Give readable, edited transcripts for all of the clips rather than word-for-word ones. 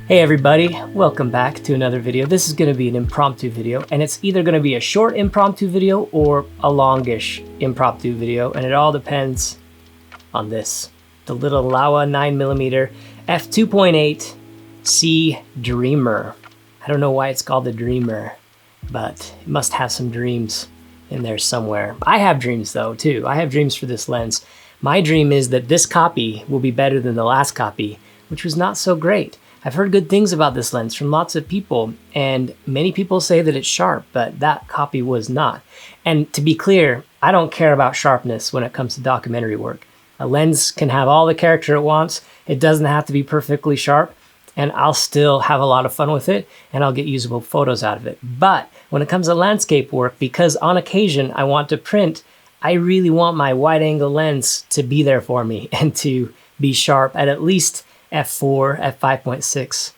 Hey everybody, welcome back to another video. This is going to be an impromptu video, and it's either going to be a short impromptu video or a longish impromptu video, and it all depends on this. The little Laowa 9mm f2.8 C Dreamer. I don't know why it's called the Dreamer, but it must have some dreams in there somewhere. I have dreams though too. I have dreams for this lens. My dream is that this copy will be better than the last copy, which was not so great. I've heard good things about this lens from lots of people, and many people say that it's sharp, but that copy was not. And to be clear, I don't care about sharpness when it comes to documentary work. A lens can have all the character it wants. It doesn't have to be perfectly sharp, and I'll still have a lot of fun with it, and I'll get usable photos out of it. But when it comes to landscape work, because on occasion I want to print, I really want my wide angle lens to be there for me and to be sharp at least f4, f5.6,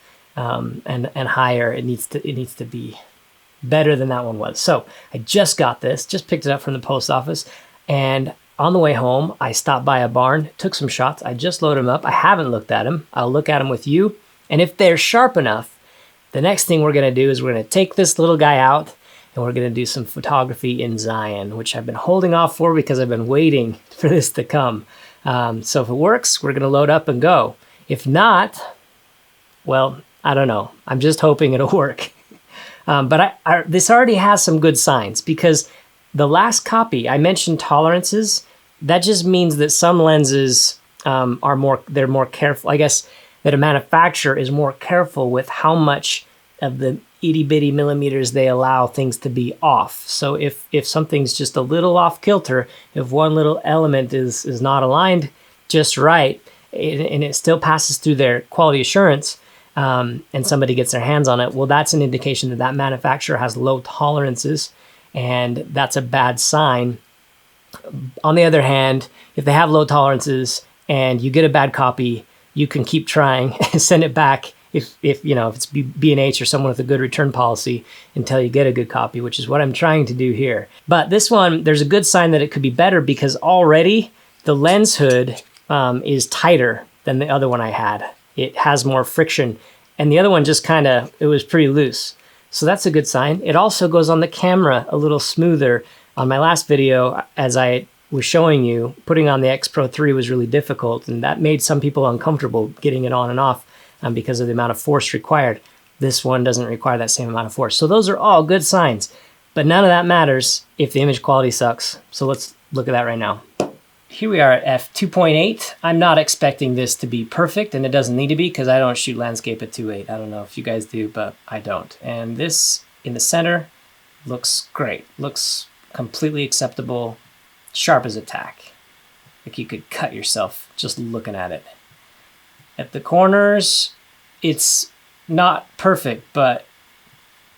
and higher. It needs to be better than that one was. So I just got this, just picked it up from the post office, and on the way home, I stopped by a barn, took some shots. I just loaded them up. I haven't looked at them. I'll look at them with you, and if they're sharp enough, the next thing we're gonna do is we're gonna take this little guy out, and we're gonna do some photography in Zion, which I've been holding off for because I've been waiting for this to come. So if it works, we're gonna load up and go. If not, well, I don't know. I'm just hoping it'll work. But this already has some good signs, because the last copy, I mentioned tolerances. That just means that some lenses they're more careful. I guess that a manufacturer is more careful with how much of the itty bitty millimeters they allow things to be off. So if something's just a little off kilter, if one little element is not aligned just right, and it still passes through their quality assurance, and somebody gets their hands on it, well, that's an indication that that manufacturer has low tolerances, and that's a bad sign. On the other hand, if they have low tolerances and you get a bad copy, you can keep trying and send it back if it's B&H or someone with a good return policy until you get a good copy, which is what I'm trying to do here. But this one, there's a good sign that it could be better, because already the lens hood is tighter than the other one I had. It has more friction, and the other one just it was pretty loose. So that's a good sign. It also goes on the camera a little smoother. On my last video, as I was showing you, putting on the X Pro 3 was really difficult, and that made some people uncomfortable getting it on and off because of the amount of force required. This one doesn't require that same amount of force. So those are all good signs, but none of that matters if the image quality sucks. So let's look at that right now. Here we are at f2.8. I'm not expecting this to be perfect, and it doesn't need to be, because I don't shoot landscape at 2.8. I don't know if you guys do, but I don't. And this in the center looks great. Looks completely acceptable, sharp as a tack. Like you could cut yourself just looking at it. At the corners, it's not perfect, but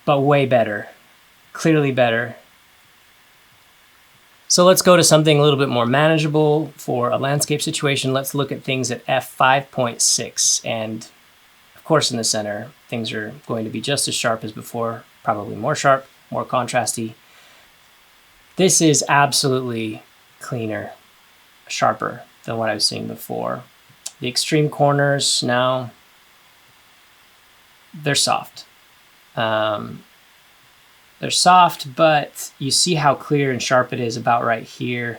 way better. Clearly better. So let's go to something a little bit more manageable for a landscape situation. Let's look at things at f5.6. And of course, in the center, things are going to be just as sharp as before, probably more sharp, more contrasty. This is absolutely cleaner, sharper than what I was seeing before. The extreme corners now, they're soft. They're soft, but you see how clear and sharp it is about right here.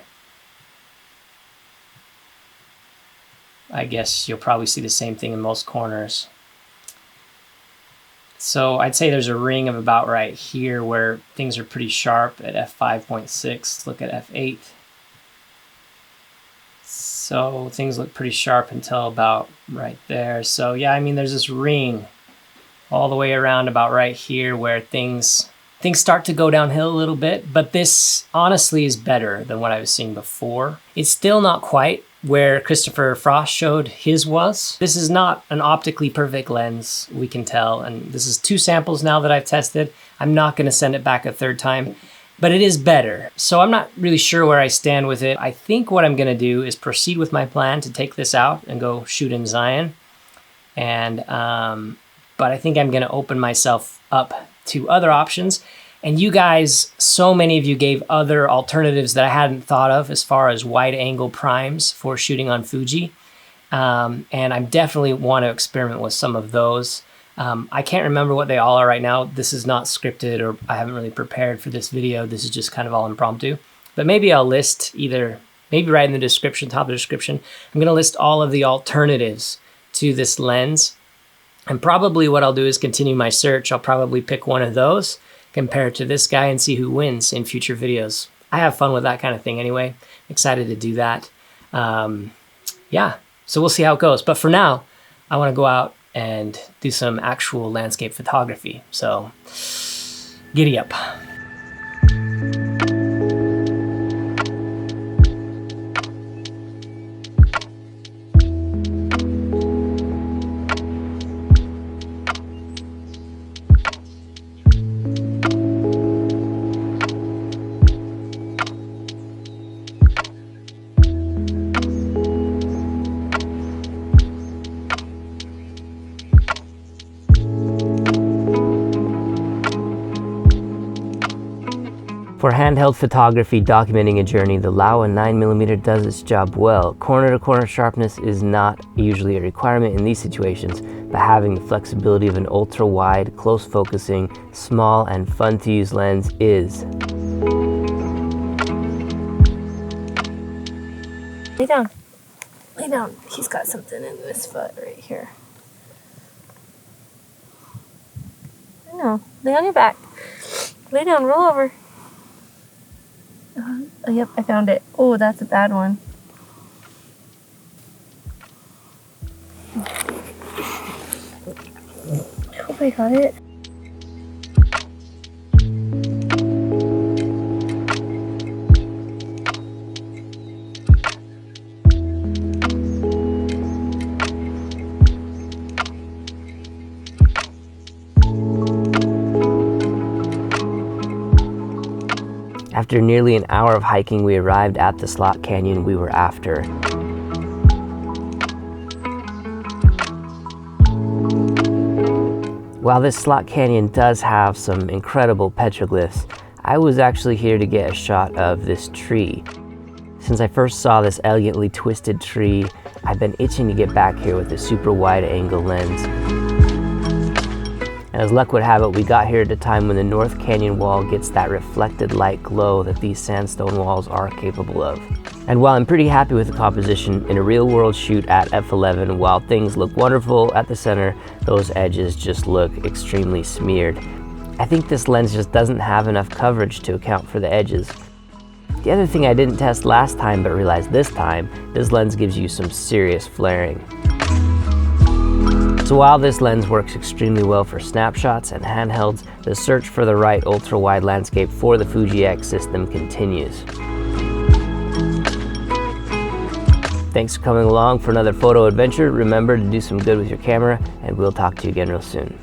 I guess you'll probably see the same thing in most corners. So I'd say there's a ring of about right here where things are pretty sharp at f5.6. Look at f8. So things look pretty sharp until about right there. So yeah, I mean, there's this ring all the way around about right here where things start to go downhill a little bit, but this honestly is better than what I was seeing before. It's still not quite where Christopher Frost showed his was. This is not an optically perfect lens, we can tell, and this is 2 samples now that I've tested. I'm not gonna send it back a 3rd time, but it is better. So I'm not really sure where I stand with it. I think what I'm gonna do is proceed with my plan to take this out and go shoot in Zion. And, but I think I'm gonna open myself up to other options. And you guys, so many of you gave other alternatives that I hadn't thought of as far as wide angle primes for shooting on Fuji. And I definitely want to experiment with some of those. I can't remember what they all are right now. This is not scripted, or I haven't really prepared for this video. This is just kind of all impromptu. But maybe I'll list maybe right in the description, top of the description, I'm gonna list all of the alternatives to this lens. And probably what I'll do is continue my search. I'll probably pick one of those, compare it to this guy, and see who wins in future videos. I have fun with that kind of thing anyway. Excited to do that. Yeah, so we'll see how it goes. But for now, I want to go out and do some actual landscape photography. So giddy up. For handheld photography documenting a journey, the Laowa 9mm does its job well. Corner-to-corner sharpness is not usually a requirement in these situations, but having the flexibility of an ultra-wide, close-focusing, small and fun-to-use lens is. Lay down. Lay down. He's got something in this foot right here. I know. Lay on your back. Lay down. Roll over. Oh, yep, I found it. Oh, that's a bad one. I hope I got it. After nearly an hour of hiking, we arrived at the slot canyon we were after. While this slot canyon does have some incredible petroglyphs, I was actually here to get a shot of this tree. Since I first saw this elegantly twisted tree, I've been itching to get back here with a super wide angle lens. And as luck would have it, we got here at a time when the North Canyon wall gets that reflected light glow that these sandstone walls are capable of. And while I'm pretty happy with the composition, in a real-world shoot at f11, while things look wonderful at the center, those edges just look extremely smeared. I think this lens just doesn't have enough coverage to account for the edges. The other thing I didn't test last time but realized this time, this lens gives you some serious flaring. So while this lens works extremely well for snapshots and handhelds, the search for the right ultra-wide landscape for the Fuji X system continues. Thanks for coming along for another photo adventure. Remember to do some good with your camera, and we'll talk to you again real soon.